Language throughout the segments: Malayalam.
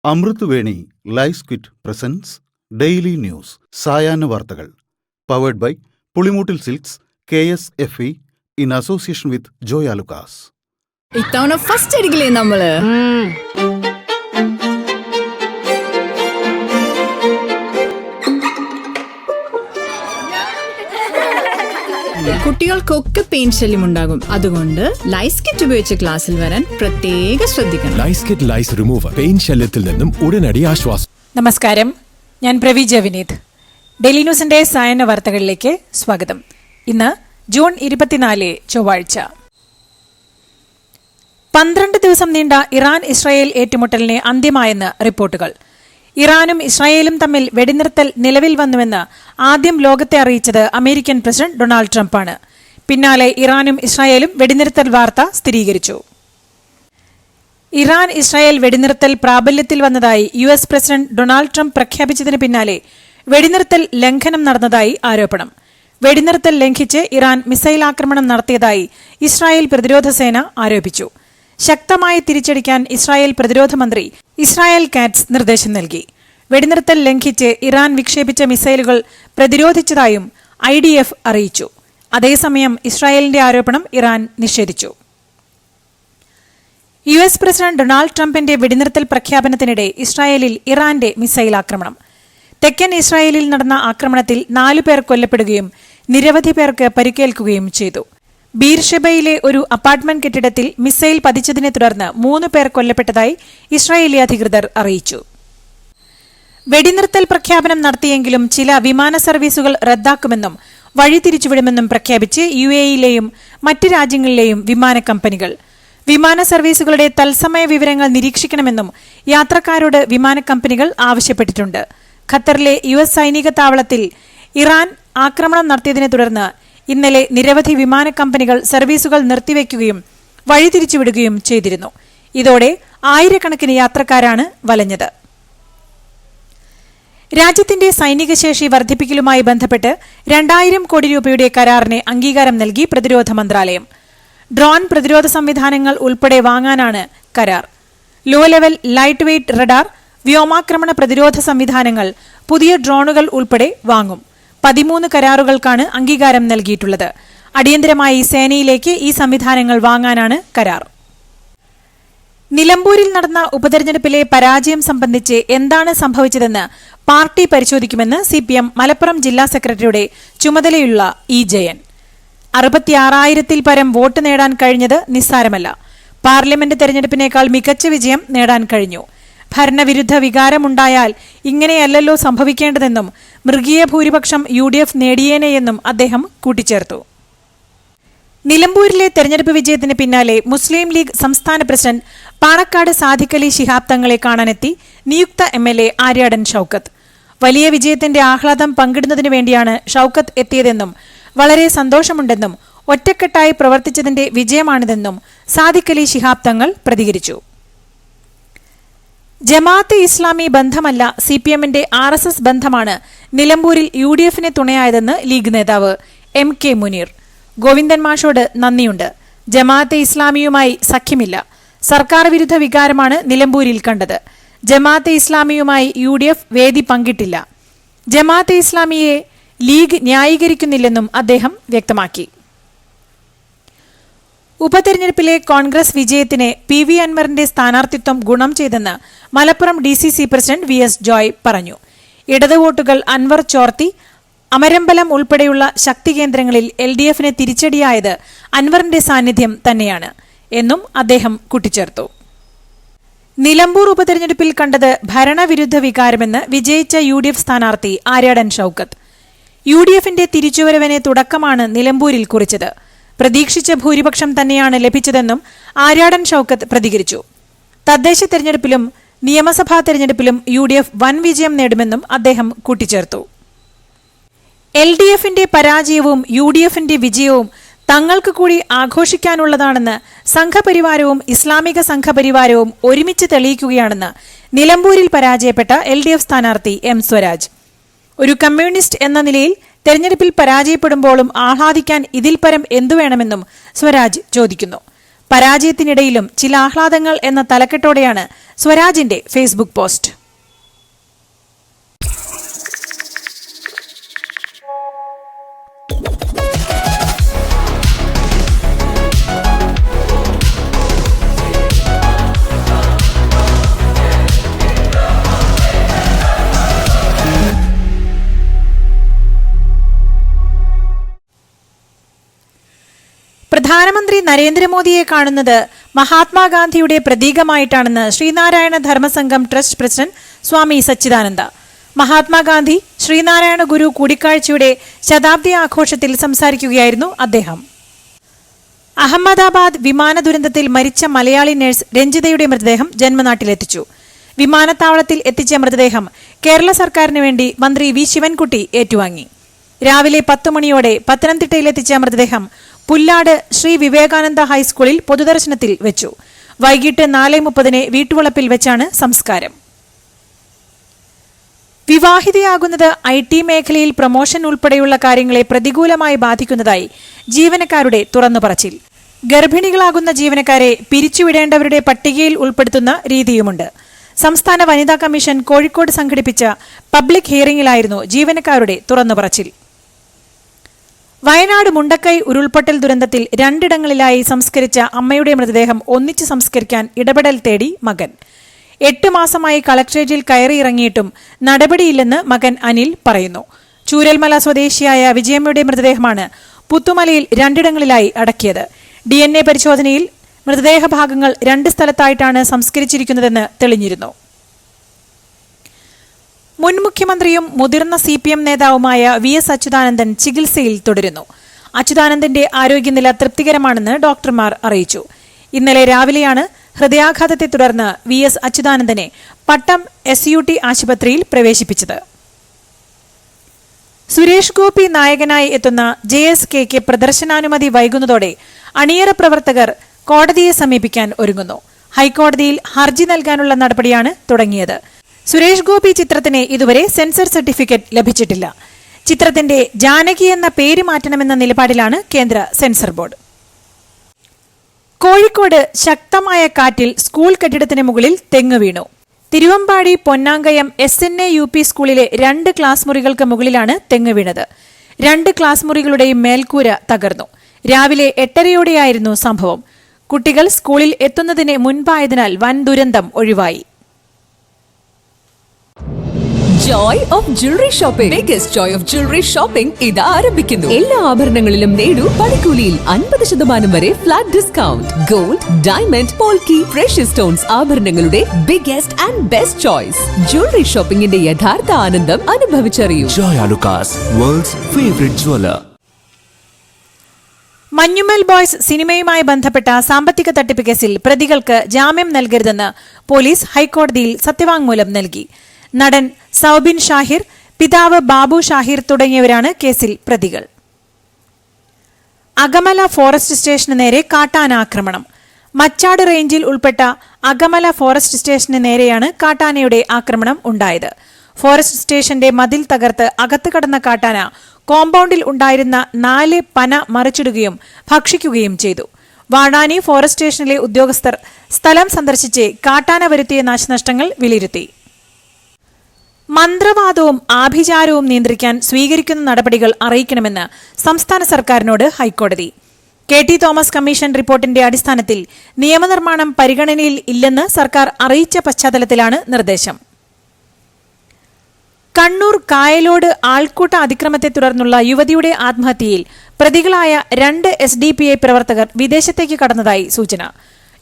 അമൃത് വേണി ലൈഫ് ക്വിറ്റ് പ്രസൻസ് ഡെയിലി ന്യൂസ് സായാഹ്ന വാർത്തകൾ powered by Pulimoottil silks KSFE in association with Joy Alukkas. ഇത്തവണ ഫസ്റ്റ് അടിക്കില്ലേ നമ്മള്? കുട്ടികൾക്കൊക്കെ പെയിൻ ശല്യം ഉണ്ടാകും. അതുകൊണ്ട് ലൈസ് കിറ്റ് ഉപയോഗിച്ച് ക്ലാസ്സിൽ വരാൻ പ്രത്യേക ശ്രദ്ധിക്കണം. ലൈസ് കിറ്റ് ലൈസ് റിമൂവർ പെയിൻ ശല്യത്തിൽ നിന്നും ഉടനടി ആശ്വാസം. നമസ്കാരം, ഞാൻ പ്രവീജ വിനീത്. ഡെയിലി ന്യൂസിന്റെ സായന വാർത്തകളിലേക്ക് സ്വാഗതം. ഇന്ന് ജൂൺ 24 ചൊവ്വാഴ്ച. 12 ദിവസം നീണ്ട ഇറാൻ ഇസ്രായേൽ ഏറ്റുമുട്ടലിന് അന്ത്യമായെന്ന് റിപ്പോർട്ടുകൾ. ഇറാനും ഇസ്രായേലും തമ്മിൽ വെടിനിർത്തൽ നിലവിൽ വന്നുവെന്ന് ആദ്യം ലോകത്തെ അറിയിച്ചത് അമേരിക്കൻ പ്രസിഡന്റ് ഡൊണാൾഡ് ട്രംപാണ്. പിന്നാലെ ഇറാനും ഇസ്രായേലും വെടിനിർത്തൽ വാർത്ത സ്ഥിരീകരിച്ചു. ഇറാൻ ഇസ്രായേൽ വെടിനിർത്തൽ പ്രാബല്യത്തിൽ വന്നതായി US പ്രസിഡന്റ് ഡൊണാൾഡ് ട്രംപ് പ്രഖ്യാപിച്ചതിന് പിന്നാലെ വെടിനിർത്തൽ ലംഘനം നടന്നതായി ആരോപണം. വെടിനിർത്തൽ ലംഘിച്ച് ഇറാൻ മിസൈൽ ആക്രമണം നടത്തിയതായി ഇസ്രായേൽ പ്രതിരോധ സേന ആരോപിച്ചു. ശക്തമായി തിരിച്ചടിക്കാൻ ഇസ്രായേൽ പ്രതിരോധ മന്ത്രി ഇസ്രായേൽ കാറ്റ്സ് നിർദ്ദേശം നൽകി. വെടിനിർത്തൽ ലംഘിച്ച് ഇറാൻ വിക്ഷേപിച്ച മിസൈലുകൾ പ്രതിരോധിച്ചതായും IDF അറിയിച്ചു. അതേസമയം ഇസ്രായേലിന്റെ ആരോപണം ഇറാൻ നിഷേധിച്ചു. US പ്രസിഡന്റ് ഡൊണാൾഡ് ട്രംപിന്റെ വെടിനിർത്തൽ പ്രഖ്യാപനത്തിനിടെ ഇസ്രായേലിൽ ഇറാന്റെ മിസൈൽ ആക്രമണം. തെക്കൻ ഇസ്രായേലിൽ നടന്ന ആക്രമണത്തിൽ 4 പേർ കൊല്ലപ്പെടുകയും നിരവധി പേർക്ക് പരിക്കേൽക്കുകയും ചെയ്തു. ബീർഷെബയിലെ ഒരു അപ്പാർട്ട്മെന്റ് കെട്ടിടത്തിൽ മിസൈൽ പതിച്ചതിനെ തുടർന്ന് 3 പേർ കൊല്ലപ്പെട്ടതായി ഇസ്രായേലി അധികൃതർ അറിയിച്ചു. വെടിനിർത്തൽ പ്രഖ്യാപനം നടത്തിയെങ്കിലും ചില വിമാന സർവീസുകൾ റദ്ദാക്കുമെന്നും വഴിതിരിച്ചുവിടുമെന്നും പ്രഖ്യാപിച്ച് UAEയിലെയും മറ്റ് രാജ്യങ്ങളിലെയും വിമാന കമ്പനികൾ. വിമാന സർവീസുകളുടെ തത്സമയ വിവരങ്ങൾ നിരീക്ഷിക്കണമെന്നും യാത്രക്കാരോട് വിമാന കമ്പനികൾ ആവശ്യപ്പെട്ടിട്ടുണ്ട്. ഖത്തറിലെ US സൈനിക താവളത്തിൽ ഇറാൻ ആക്രമണം നടത്തിയതിനെ തുടർന്ന് ഇന്നലെ നിരവധി വിമാന കമ്പനികൾ സർവീസുകൾ നിർത്തിവെക്കുകയും വഴിതിരിച്ചുവിടുകയും ചെയ്തിരുന്നു. ഇതോടെ ആയിരക്കണക്കിന് യാത്രക്കാരാണ് വലഞ്ഞത്. രാജ്യത്തിന്റെ സൈനിക ശേഷി വർദ്ധിപ്പിക്കലുമായി ബന്ധപ്പെട്ട് 2000 കോടി രൂപയുടെ കരാറിന് അംഗീകാരം നൽകി പ്രതിരോധ മന്ത്രാലയം. ഡ്രോൺ പ്രതിരോധ സംവിധാനങ്ങൾ ഉൾപ്പെടെ വാങ്ങാനാണ് കരാർ. Low level light weight radar, വ്യോമാക്രമണ പ്രതിരോധ സംവിധാനങ്ങൾ, പുതിയ ഡ്രോണുകൾ ഉൾപ്പെടെ വാങ്ങും. 13 കരാറുകൾക്കാണ് അംഗീകാരം നൽകിയിട്ടുള്ളത്. അടിയന്തരമായി സേനയിലേക്ക് ഈ സംവിധാനങ്ങൾ വാങ്ങാനാണ് കരാർ. നിലമ്പൂരിൽ നടന്ന ഉപതെരഞ്ഞെടുപ്പിലെ പരാജയം സംബന്ധിച്ച് എന്താണ് സംഭവിച്ചതെന്ന് പാർട്ടി പരിശോധിക്കുമെന്ന് CPM മലപ്പുറം ജില്ലാ സെക്രട്ടറിയുടെ ചുമതലയുള്ള E. ജയൻ. 66,000-ൽ പരം വോട്ട് നേടാൻ കഴിഞ്ഞത് നിസ്സാരമല്ല. പാർലമെന്റ് തെരഞ്ഞെടുപ്പിനേക്കാൾ മികച്ച വിജയം നേടാൻ കഴിഞ്ഞു. ഭരണവിരുദ്ധ വികാരമുണ്ടായാൽ ഇങ്ങനെയല്ലല്ലോ സംഭവിക്കേണ്ടതെന്നും മൃഗീയ ഭൂരിപക്ഷം UDF നേടിയേനെയെന്നും അദ്ദേഹം കൂട്ടിച്ചേർത്തു. നിലമ്പൂരിലെ തെരഞ്ഞെടുപ്പ് വിജയത്തിന് പിന്നാലെ മുസ്ലിം ലീഗ് സംസ്ഥാന പ്രസിഡന്റ് പാണക്കാട് സാദിഖ് അലി ശിഹാബ് തങ്ങളെ കാണാനെത്തി നിയുക്ത MLA ആര്യാടൻ ഷൌക്കത്ത്. വലിയ വിജയത്തിന്റെ ആഹ്ലാദം പങ്കിടുന്നതിനു വേണ്ടിയാണ് ഷൌക്കത്ത് എത്തിയതെന്നും വളരെ സന്തോഷമുണ്ടെന്നും ഒറ്റക്കെട്ടായി പ്രവർത്തിച്ചതിന്റെ വിജയമാണിതെന്നും സാദിഖ് അലി ശിഹാബ് തങ്ങൾ പ്രതികരിച്ചു. ജമാഅത്തെ ഇസ്ലാമി ബന്ധമല്ല CPMന്റെ RSS ബന്ധമാണ് നിലമ്പൂരിൽ UDFന് തുണയായതെന്ന് ലീഗ് നേതാവ് MK മുനീർ. ഗോവിന്ദൻ മാഷോട് നന്ദിയുണ്ട്. ജമാഅത്തെ ഇസ്ലാമിയുമായി സഖ്യമില്ല. സർക്കാർ വിരുദ്ധ വികാരമാണ് നിലമ്പൂരിൽ കണ്ടത്. ജമാഅത്തെ ഇസ്ലാമിയുമായി UDF വേദി പങ്കിട്ടില്ല. ജമാഅത്തെ ഇസ്ലാമിയെ ലീഗ് ന്യായീകരിക്കുന്നില്ലെന്നും അദ്ദേഹം വ്യക്തമാക്കി. ഉപതെരഞ്ഞെടുപ്പിലെ കോൺഗ്രസ് വിജയത്തിന് PV അൻവറിന്റെ സ്ഥാനാർത്ഥിത്വം ഗുണം ചെയ്തെന്ന് Malappuram DCC president VS Joy പറഞ്ഞു. ഇടത് വോട്ടുകൾ അൻവർ ചോർത്തി അമരമ്പലം ഉൾപ്പെടെയുള്ള ശക്തി കേന്ദ്രങ്ങളിൽ LDFന് തിരിച്ചടിയായത് അൻവറിന്റെ സാന്നിധ്യം തന്നെയാണ് എന്നും അദ്ദേഹം കൂട്ടിച്ചേർത്തു. നിലമ്പൂർ ഉപതെരഞ്ഞെടുപ്പിൽ കണ്ടത് ഭരണവിരുദ്ധ വികാരമെന്ന് വിജയിച്ച UDF സ്ഥാനാർത്ഥി ആര്യാടൻ ഷൌക്കത്ത്. UDFന്റെ തിരിച്ചുവരവിന് തുടക്കമാണ് നിലമ്പൂരിൽ കുറിച്ചത്. പ്രതീക്ഷിച്ച ഭൂരിപക്ഷം തന്നെയാണ് ലഭിച്ചതെന്നും ആര്യാടൻ ഷൌക്കത്ത് പ്രതികരിച്ചു. തദ്ദേശ തെരഞ്ഞെടുപ്പിലും നിയമസഭാ തെരഞ്ഞെടുപ്പിലും UDF വൻ വിജയം നേടുമെന്നും അദ്ദേഹം കൂട്ടിച്ചേർത്തു. LDFന്റെ പരാജയവും UDFന്റെ വിജയവും തങ്ങൾക്ക് കൂടി ആഘോഷിക്കാനുള്ളതാണെന്ന് സംഘപരിവാരവും ഇസ്ലാമിക സംഘപരിവാരവും ഒരുമിച്ച് തെളിയിക്കുകയാണെന്ന് നിലമ്പൂരിൽ പരാജയപ്പെട്ട LDF സ്ഥാനാർത്ഥി M. സ്വരാജ്. ഒരു കമ്മ്യൂണിസ്റ്റ് എന്ന നിലയിൽ തെരഞ്ഞെടുപ്പിൽ പരാജയപ്പെടുമ്പോഴും ആഹ്ലാദിക്കാൻ ഇതിൽ പരം എന്തുവേണമെന്നും സ്വരാജ് ചോദിക്കുന്നു. പരാജയത്തിനിടയിലും ചില ആഹ്ലാദങ്ങൾ എന്ന തലക്കെട്ടോടെയാണ് സ്വരാജിന്റെ ഫേസ്ബുക്ക് പോസ്റ്റ്. പ്രധാനമന്ത്രി നരേന്ദ്രമോദിയെ കാണുന്നത് മഹാത്മാഗാന്ധിയുടെ പ്രതീകമായിട്ടാണെന്ന് ശ്രീനാരായണ ധർമ്മസംഘം ട്രസ്റ്റ് പ്രസിഡന്റ് സ്വാമി സച്ചിദാനന്ദ. മഹാത്മാഗാന്ധി ശ്രീനാരായണ ഗുരു കൂടിക്കാഴ്ചയുടെ ശതാബ്ദി ആഘോഷത്തിൽ സംസാരിക്കുകയായിരുന്നു അദ്ദേഹം. അഹമ്മദാബാദ് വിമാന ദുരന്തത്തിൽ മരിച്ച മലയാളി നഴ്സ് രഞ്ജിതയുടെ മൃതദേഹം ജന്മനാട്ടിലെത്തിച്ചു. വിമാനത്താവളത്തിൽ എത്തിച്ച മൃതദേഹം കേരള സർക്കാരിന് വേണ്ടി മന്ത്രി വി ശിവൻകുട്ടി ഏറ്റുവാങ്ങി. രാവിലെ 10 മണിയോടെ പത്തനംതിട്ടയിലെത്തിച്ച മൃതദേഹം പുല്ലാട് ശ്രീ വിവേകാനന്ദ ഹൈസ്കൂളിൽ പൊതുദർശനത്തിൽ വെച്ചു. വൈകിട്ട് 4:30 വീട്ടുവളപ്പിൽ വെച്ചാണ് സംസ്കാരം. വിവാഹിതയാകുന്നത് IT മേഖലയിൽ പ്രൊമോഷൻ ഉൾപ്പെടെയുള്ള കാര്യങ്ങളെ പ്രതികൂലമായി ബാധിക്കുന്നതായി ജീവനക്കാരുടെ തുറന്നുപറച്ചിൽ. ഗർഭിണികളാകുന്ന ജീവനക്കാരെ പിരിച്ചുവിടേണ്ടവരുടെ പട്ടികയിൽ ഉൾപ്പെടുത്തുന്ന രീതിയുമുണ്ട്. സംസ്ഥാന വനിതാ കമ്മീഷൻ കോഴിക്കോട് സംഘടിപ്പിച്ച പബ്ലിക് ഹിയറിംഗിലായിരുന്നു ജീവനക്കാരുടെ തുറന്നുപറച്ചിൽ. വയനാട് മുണ്ടക്കൈ ഉരുൾപൊട്ടൽ ദുരന്തത്തിൽ 2 സംസ്കരിച്ച അമ്മയുടെ മൃതദേഹം ഒന്നിച്ച് സംസ്കരിക്കാൻ ഇടപെടൽ തേടി മകൻ. 8 മാസമായി കളക്ട്രേറ്റിൽ കയറിയിറങ്ങിയിട്ടും നടപടിയില്ലെന്ന് മകൻ അനിൽ പറയുന്നു. ചൂരൽമല സ്വദേശിയായ വിജയമ്മയുടെ മൃതദേഹമാണ് പുത്തുമലയിൽ 2 അടക്കിയത്. DNA പരിശോധനയിൽ മൃതദേഹഭാഗങ്ങൾ 2 സ്ഥലത്തായിട്ടാണ് സംസ്കരിച്ചിരിക്കുന്നതെന്ന് തെളിഞ്ഞിരുന്നു. മുൻ മുഖ്യമന്ത്രിയും മുതിർന്ന CPM നേതാവുമായ VS അച്യുതാനന്ദൻ ചികിത്സയിൽ തുടരുന്നു. അച്യുതാനന്ദന്റെ ആരോഗ്യനില തൃപ്തികരമാണെന്ന് ഡോക്ടർമാർ അറിയിച്ചു. ഇന്നലെ രാവിലെയാണ് ഹൃദയാഘാതത്തെ തുടർന്ന് VS അച്യുതാനന്ദനെ പട്ടം SUT ആശുപത്രിയിൽ പ്രവേശിപ്പിച്ചത്. സുരേഷ് ഗോപി നായകനായി എത്തുന്ന JSKക്ക് പ്രദർശനാനുമതി വൈകുന്നതോടെ അണിയറ പ്രവർത്തകർ കോടതിയെ സമീപിക്കാൻ ഒരുങ്ങുന്നു. ഹൈക്കോടതിയിൽ ഹർജി നൽകാനുള്ള നടപടിയാണ് തുടങ്ങിയത്. സുരേഷ് ഗോപി ചിത്രത്തിന് ഇതുവരെ സെൻസർ സർട്ടിഫിക്കറ്റ് ലഭിച്ചിട്ടില്ല. ചിത്രത്തിന്റെ ജാനകി എന്ന പേര് മാറ്റണമെന്ന നിലപാടിലാണ് കേന്ദ്ര സെൻസർ ബോർഡ്. കോഴിക്കോട് ശക്തമായ കാറ്റിൽ സ്കൂൾ കെട്ടിടത്തിന് മുകളിൽ തെങ്ങ് വീണു. തിരുവമ്പാടി പൊന്നാങ്കയം SNA UP സ്കൂളിലെ 2 ക്ലാസ് മുറികൾക്ക് മുകളിലാണ് തെങ്ങ് വീണത്. 2 ക്ലാസ് മുറികളുടെയും മേൽക്കൂര തകർന്നു. രാവിലെ 8:30യോടെയായിരുന്നു സംഭവം. കുട്ടികൾ സ്കൂളിൽ എത്തുന്നതിന് മുൻപായതിനാൽ വൻ ദുരന്തം ഒഴിവായി. Joy of Jewelry Shopping. Biggest joy of jewelry shopping ഇതാ ആരംഭിക്കുന്നു. എല്ലാ ആഭരണങ്ങളിലും നേടൂ പണിക്കൂലിയിൽ 50% വരെ flat discount. Gold, diamond, polki, precious stones ആഭരണങ്ങളുടെ biggest and best choice. Jewellery ഷോപ്പിംഗിന്റെ യഥാർത്ഥ ആനന്ദം അനുഭവിച്ചറിയൂ. Joy Alucas, world's favorite jeweler. Manjummel boys സിനിമയുമായി ബന്ധപ്പെട്ട സാമ്പത്തിക തട്ടിപ്പ് കേസിൽ പ്രതികൾക്ക് ജാമ്യം നൽകരുതെന്ന് പോലീസ് ഹൈക്കോടതിയിൽ സത്യവാങ്മൂലം നൽകി. നടൻ സൗബിൻ ഷാഹിർ, പിതാവ് ബാബു ഷാഹിർ തുടങ്ങിയവരാണ് കേസിൽ പ്രതികൾ. അകമല ഫോറസ്റ്റ് സ്റ്റേഷന് നേരെ കാട്ടാനാക്രമണം. മച്ചാട് റേഞ്ചിൽ ഉൾപ്പെട്ട അകമല ഫോറസ്റ്റ് സ്റ്റേഷന് നേരെയാണ് കാട്ടാനയുടെ ആക്രമണം ഉണ്ടായത്. ഫോറസ്റ്റ് സ്റ്റേഷന്റെ മതിൽ തകർത്ത് അകത്ത് കടന്ന കാട്ടാന കോമ്പൗണ്ടിൽ ഉണ്ടായിരുന്ന 4 പന മറിച്ചിടുകയും ഭക്ഷിക്കുകയും ചെയ്തു. വാടാനി ഫോറസ്റ്റ് സ്റ്റേഷനിലെ ഉദ്യോഗസ്ഥർ സ്ഥലം സന്ദർശിച്ച് കാട്ടാന വരുത്തിയ നാശനഷ്ടങ്ങൾ വിലയിരുത്തി. മന്ത്രവാദവും ആഭിചാരവും നിയന്ത്രിക്കാൻ സ്വീകരിക്കുന്ന നടപടികൾ അറിയിക്കണമെന്ന് സംസ്ഥാന സർക്കാരിനോട് ഹൈക്കോടതി. KT തോമസ് കമ്മീഷൻ റിപ്പോർട്ടിന്റെ അടിസ്ഥാനത്തിൽ നിയമനിർമ്മാണം പരിഗണനയിൽ ഇല്ലെന്ന് സർക്കാർ അറിയിച്ച പശ്ചാത്തലത്തിലാണ് നിർദ്ദേശം. കണ്ണൂർ കായലോട് ആൾക്കൂട്ട അതിക്രമത്തെ തുടർന്നുള്ള യുവതിയുടെ ആത്മഹത്യയിൽ പ്രതികളായ 2 SDPI പ്രവർത്തകർ വിദേശത്തേക്ക് കടന്നതായി സൂചന.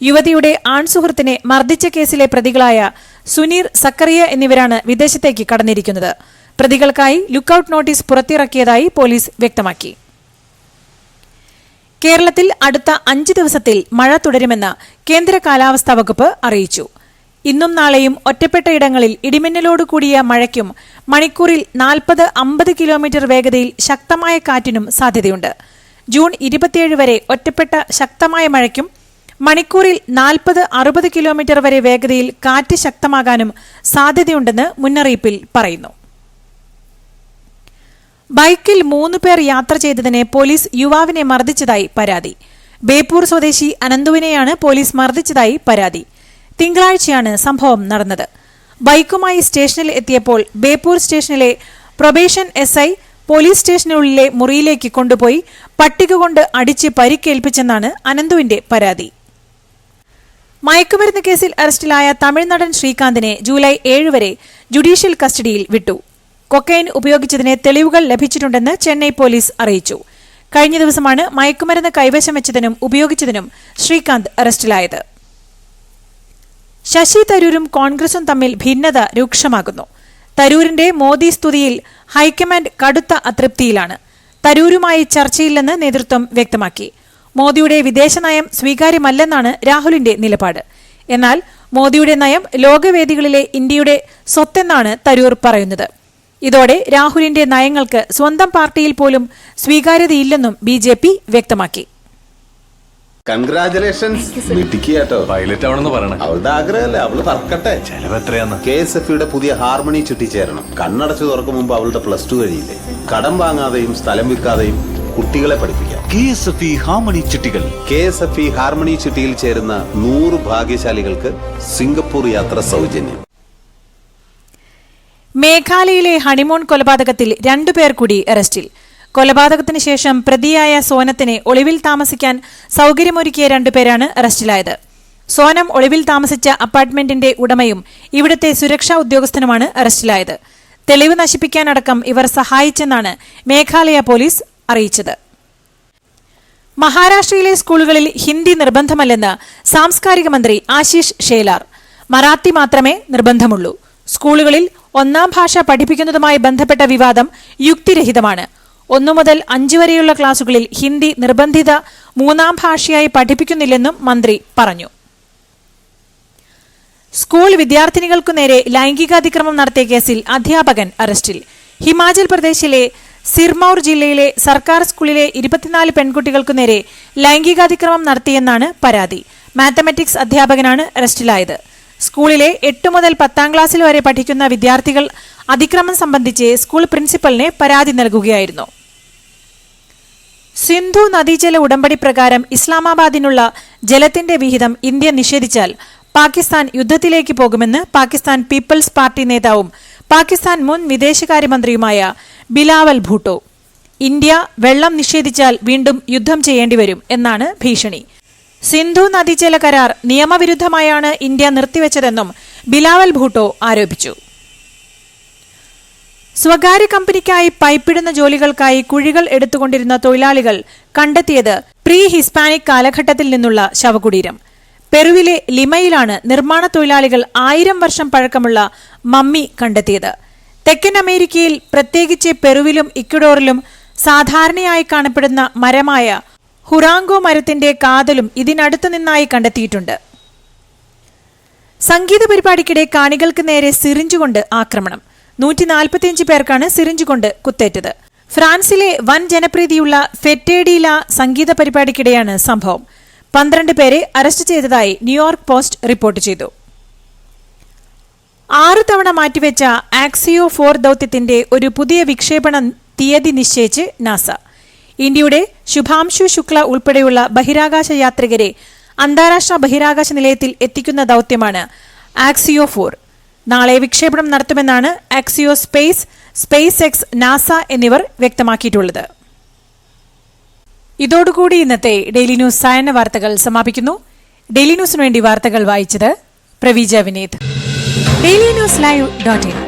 യുവതിയുടെ ആൺസുഹൃത്തിനെ മർദ്ദിച്ച കേസിലെ പ്രതികളായ സുനീർ, സക്കറിയ എന്നിവരാണ് വിദേശത്തേക്ക് കടന്നിരിക്കുന്നത്. പ്രതികൾക്കായി ലുക്കൌട്ട് നോട്ടീസ് പുറത്തിറക്കിയതായി പോലീസ് വ്യക്തമാക്കി. കേരളത്തിൽ അടുത്ത 5 ദിവസത്തിൽ മഴ തുടരുമെന്ന് കേന്ദ്ര കാലാവസ്ഥാ വകുപ്പ് അറിയിച്ചു. ഇന്നും നാളെയും ഒറ്റപ്പെട്ട ഇടങ്ങളിൽ ഇടിമിന്നലോട് കൂടിയ മഴയ്ക്കും മണിക്കൂറിൽ 40-50 കിലോമീറ്റർ വേഗതയിൽ ശക്തമായ കാറ്റിനും സാധ്യതയുണ്ട്. ജൂൺ 27 വരെ ഒറ്റപ്പെട്ട ശക്തമായ മഴയ്ക്കും മണിക്കൂറിൽ 40-60 കിലോമീറ്റർ വരെ വേഗതയിൽ കാറ്റ് ശക്തമാകാനും സാധ്യതയുണ്ടെന്ന് മുന്നറിയിപ്പിൽ പറയുന്നു. ബൈക്കിൽ 3 പേർ യാത്ര ചെയ്തതിന് പോലീസ് യുവാവിനെ മർദ്ദിച്ചതായി പരാതി. ബേപ്പൂർ സ്വദേശി അനന്തുവിനെയാണ് പോലീസ് മർദ്ദിച്ചതായി പരാതി. തിങ്കളാഴ്ചയാണ് സംഭവം നടന്നത്. ബൈക്കുമായി സ്റ്റേഷനിൽ എത്തിയപ്പോൾ ബേപ്പൂർ സ്റ്റേഷനിലെ പ്രൊബേഷൻ SI പോലീസ് സ്റ്റേഷനുള്ളിലെ മുറിയിലേക്ക് കൊണ്ടുപോയി പട്ടിക കൊണ്ട് അടിച്ച് പരിക്കേൽപ്പിച്ചെന്നാണ് അനന്തുവിന്റെ പരാതി. മയക്കുമരുന്ന് കേസിൽ അറസ്റ്റിലായ തമിഴ്നടൻ ശ്രീകാന്തിനെ ജൂലൈ 7 വരെ ജുഡീഷ്യൽ കസ്റ്റഡിയിൽ വിട്ടു. കൊക്കൈൻ ഉപയോഗിച്ചതിന് തെളിവുകൾ ലഭിച്ചിട്ടുണ്ടെന്ന് ചെന്നൈ പോലീസ് അറിയിച്ചു. കഴിഞ്ഞ ദിവസമാണ് മയക്കുമരുന്ന് കൈവശം വെച്ചതിനും ഉപയോഗിച്ചതിനും ശ്രീകാന്ത് അറസ്റ്റിലായത്. ശശി തരൂരും കോൺഗ്രസും തമ്മിൽ ഭിന്നത രൂക്ഷമാകുന്നു. തരൂരിന്റെ മോദി സ്തുതിയിൽ ഹൈക്കമാൻഡ് കടുത്ത അതൃപ്തിയിലാണ്. തരൂരുമായി ചർച്ചയില്ലെന്ന് നേതൃത്വം വ്യക്തമാക്കി. മോദിയുടെ വിദേശനയം സ്വീകാര്യമല്ലെന്നാണ് രാഹുലിന്റെ നിലപാട്. എന്നാൽ മോദിയുടെ നയം ലോകവേദികളിലെ ഇന്ത്യയുടെ സ്വത്തെന്നാണ് തരൂർ പറയുന്നത്. ഇതോടെ രാഹുലിന്റെ നയങ്ങൾക്ക് സ്വന്തം പാർട്ടിയിൽ പോലും സ്വീകാര്യതയില്ലെന്നും BJP വ്യക്തമാക്കി. കൺഗ്രാചുലേഷൻസ് മിട്ടിക്കാട്ടോ. പൈലറ്റ് ആവണമെന്ന് പറയണേ. അവളുടെ ആഗ്രഹമല്ലേ, അവള് പറക്കട്ടെ. ചെലവ് എത്രയാന്ന്? KSFയുടെ പുതിയ ഹാർമണി ചിട്ടി ചേരണം. കണ്ണടച്ചു തുറക്കും മുമ്പ് അവളുടെ +2 കഴിയില്ലേ. കടം വാങ്ങാതെയും സ്ഥലം വിൽക്കാതെയും കുട്ടികളെ പഠിപ്പിക്കാം. KSFE ഹാർമണി ചിട്ടികൾ. KSFE ഹാർമണി ചിട്ടിയിൽ ചേരുന്ന 100 ഭാഗ്യശാലികൾക്ക് സിംഗപ്പൂർ യാത്ര സൗജന്യം. മേഘാലയയിലെ ഹണിമൂൺ കൊലപാതകത്തിൽ 2 പേർ കൂടി അറസ്റ്റിൽ. കൊലപാതകത്തിന് ശേഷം പ്രതിയായ സോനത്തിന് ഒളിവിൽ താമസിക്കാൻ സൌകര്യമൊരുക്കിയ 2 പേരാണ് അറസ്റ്റിലായത്. സോനം ഒളിവിൽ താമസിച്ച അപ്പാർട്ട്മെന്റിന്റെ ഉടമയും ഇവിടുത്തെ സുരക്ഷാ ഉദ്യോഗസ്ഥനുമാണ് അറസ്റ്റിലായത്. തെളിവ് നശിപ്പിക്കാനടക്കം ഇവർ സഹായിച്ചെന്നാണ് മേഘാലയ പോലീസ് അറിയിച്ചത്. മഹാരാഷ്ട്രയിലെ സ്കൂളുകളിൽ ഹിന്ദി നിർബന്ധമല്ലെന്ന് സാംസ്കാരിക മന്ത്രി ആശിഷ് ഷേലാർ. മറാത്തി മാത്രമേ നിർബന്ധമുള്ളൂ. സ്കൂളുകളിൽ 1ാം ഭാഷ പഠിപ്പിക്കുന്നതുമായി ബന്ധപ്പെട്ട വിവാദം യുക്തിരഹിതമാണ്. 1 മുതൽ 5 വരെയുള്ള ക്ലാസുകളിൽ ഹിന്ദി നിർബന്ധിത 3ാം ഭാഷയായി പഠിപ്പിക്കുന്നില്ലെന്നും മന്ത്രി പറഞ്ഞു. സ്കൂൾ വിദ്യാർത്ഥിനികൾക്കു നേരെ ലൈംഗികാതിക്രമം നടത്തിയ കേസിൽ അധ്യാപകൻ അറസ്റ്റിൽ. ഹിമാചൽ പ്രദേശിലെ സിർമൌർ ജില്ലയിലെ സർക്കാർ സ്കൂളിലെ 24 പെൺകുട്ടികൾക്കു നേരെ ലൈംഗികാതിക്രമം നടത്തിയെന്നാണ് പരാതി. മാത്തമാറ്റിക്സ് അധ്യാപകനാണ് അറസ്റ്റിലായത്. സ്കൂളിലെ 8 മുതൽ 10ാം ക്ലാസ്സിൽ വരെ പഠിക്കുന്ന വിദ്യാർത്ഥികൾ അതിക്രമം സംബന്ധിച്ച് സ്കൂൾ പ്രിൻസിപ്പലിന് പരാതി നൽകുകയായിരുന്നു. സിന്ധു നദീജല ഉടമ്പടി പ്രകാരം ഇസ്ലാമാബാദിനുള്ള ജലത്തിന്റെ വിഹിതം ഇന്ത്യ നിഷേധിച്ചാൽ പാകിസ്ഥാൻ യുദ്ധത്തിലേക്ക് പോകുമെന്ന് പാകിസ്ഥാൻ പീപ്പിൾസ് പാർട്ടി നേതാവും പാകിസ്ഥാൻ മുൻ വിദേശകാര്യമന്ത്രിയുമായ ബിലാവൽ ഭൂട്ടോ. ഇന്ത്യ വെള്ളം നിഷേധിച്ചാൽ വീണ്ടും യുദ്ധം ചെയ്യേണ്ടിവരും എന്നാണ് ഭീഷണി. സിന്ധു നദീജല കരാർ നിയമവിരുദ്ധമായാണ് ഇന്ത്യ നിർത്തിവെച്ചതെന്നും ബിലാവൽ ഭൂട്ടോ ആരോപിച്ചു. സ്വകാര്യ കമ്പനിക്കായി പൈപ്പിടുന്ന ജോലികൾക്കായി കുഴികൾ എടുത്തുകൊണ്ടിരുന്ന തൊഴിലാളികൾ കണ്ടെത്തിയത് പ്രീ ഹിസ്പാനിക് കാലഘട്ടത്തിൽ നിന്നുള്ള ശവകുടീരം. പെറുവിലെ ലിമയിലാണ് നിർമ്മാണ തൊഴിലാളികൾ 1000 വർഷം പഴക്കമുള്ള മമ്മി കണ്ടെത്തിയത്. തെക്കൻ അമേരിക്കയിൽ, പ്രത്യേകിച്ച് പെറുവിലും ഇക്വഡോറിലും സാധാരണയായി കാണപ്പെടുന്ന മരമായ ഹുറാങ്കോ മരത്തിന്റെ കാതലും ഇതിനടുത്തു നിന്നായി കണ്ടെത്തിയിട്ടുണ്ട്. സംഗീത പരിപാടിക്കിടെ കാണികൾക്ക് നേരെ സിറിഞ്ചുകൊണ്ട് ആക്രമണം. 145 പേർക്കാണ് സിറിഞ്ചുകൊണ്ട് കുത്തേറ്റത്. ഫ്രാൻസിലെ വൻ ജനപ്രീതിയുള്ള ഫെറ്റേഡില സംഗീത പരിപാടിക്കിടെയാണ് സംഭവം. 12 പേരെ അറസ്റ്റ് ചെയ്തതായി ന്യൂയോർക്ക് പോസ്റ്റ് റിപ്പോർട്ട് ചെയ്തു. 6 തവണ മാറ്റിവെച്ച ആക്സിയോ 4 ദൌത്യത്തിന്റെ ഒരു പുതിയ വിക്ഷേപണ തീയതി നിശ്ചയിച്ച് നാസ. ഇന്ത്യയുടെ ശുഭാംശു ശുക്ല ഉൾപ്പെടെയുള്ള ബഹിരാകാശ യാത്രികരെ അന്താരാഷ്ട്ര ബഹിരാകാശ നിലയത്തിൽ എത്തിക്കുന്ന ദൌത്യമാണ് ആക്സിയോ 4. നാളെ വിക്ഷേപണം നടത്തുമെന്നാണ് ആക്സിയോ സ്പേസ്, സ്പേസ് എക്സ്, നാസ എന്നിവർ വ്യക്തമാക്കിയിട്ടുള്ളത്. ഇതോടുകൂടി ഇന്നത്തെ ഡെയിലി ന്യൂസ് സായന്ന വാർത്തകൾ സമാപിക്കുന്നു. ഡെയിലി ന്യൂസിനു വേണ്ടി വാർത്തകൾ വായിച്ചത് പ്രവീജ വിനീത്. DailyNewsLive.in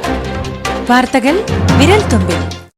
വാർത്തകൾ വിരൽ തുമ്പിൽ.